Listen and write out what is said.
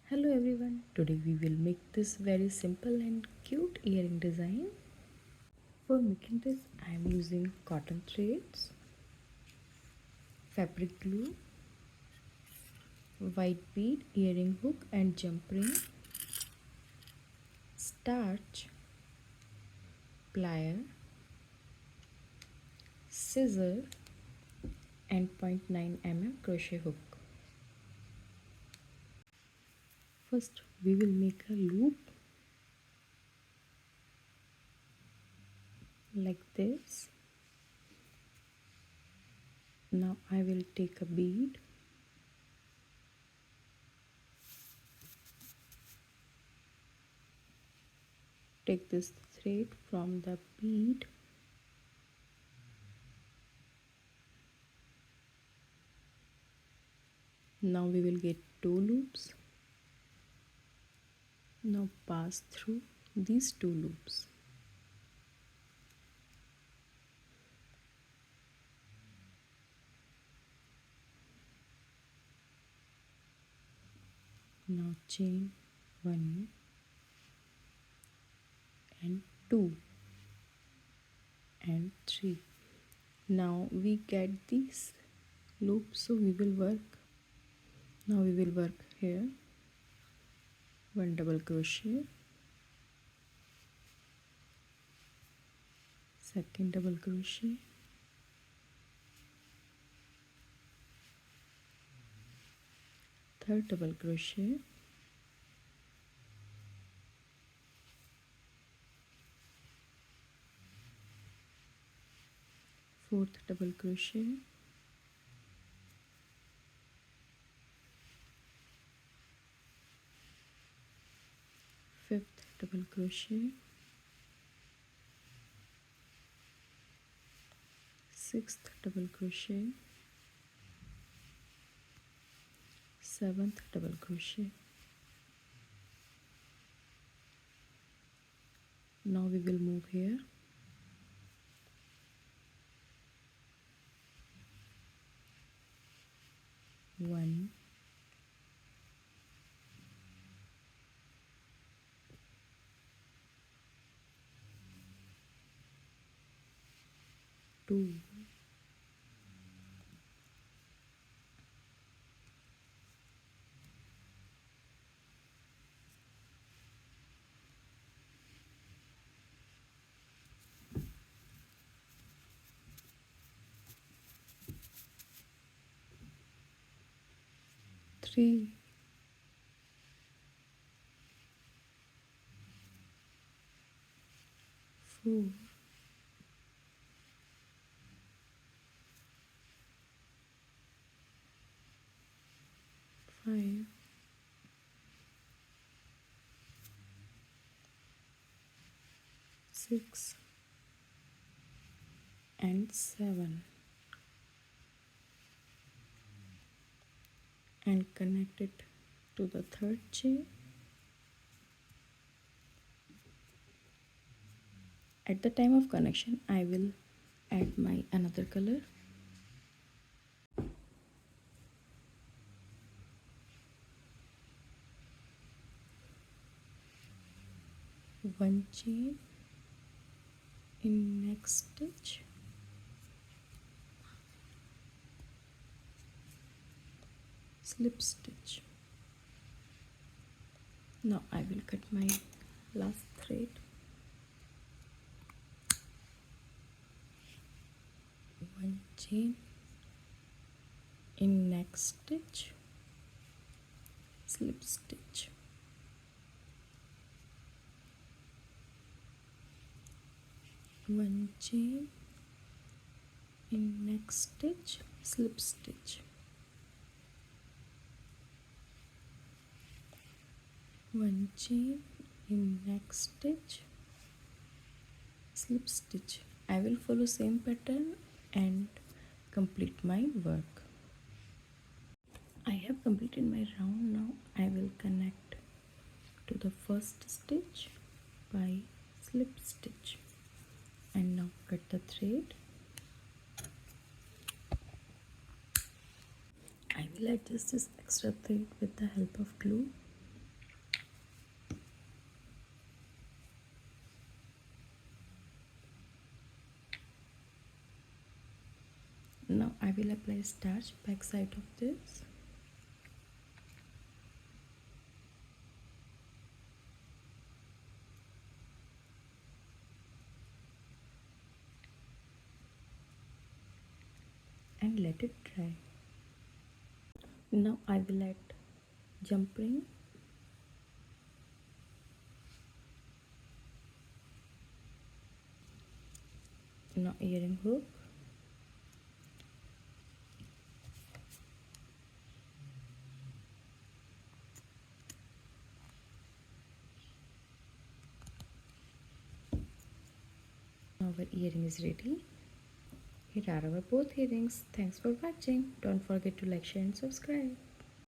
Hello everyone, today we will make this very simple and cute earring design. For making this I am using cotton threads, fabric glue, white bead, earring hook and jump ring, starch, plier, scissor and 0.9 mm crochet hook. First we will make a loop like this. Now I will take a bead, take this thread from the bead, now we will get 2 loops. Now pass through these 2 loops. Now chain 1 and 2 and 3. Now we get these loops, so we will work. Now we will work here 1 double crochet, second double crochet, third double crochet, fourth double crochet, fifth double crochet, sixth double crochet, seventh double crochet. Now we will move here, one, two, three, 4, 5, 6 and 7, and connect it to the third chain. At the time of connection I will add my another color. One chain in next stitch, slip stitch. Now I will cut my last thread, one chain in next stitch, slip stitch, one chain in next stitch, slip stitch, one chain in next stitch, slip stitch. I will follow same pattern and complete my work. I have completed my round. Now I will connect to the first stitch by slip stitch, and now cut the thread. I will adjust this extra thread with the help of glue. Now I will apply starch back side of this. And let it dry. Now I will add jump ring. Now earring hook. Now our earring is ready. Here are our both earrings. Thanks for watching. Don't forget to like, share and subscribe.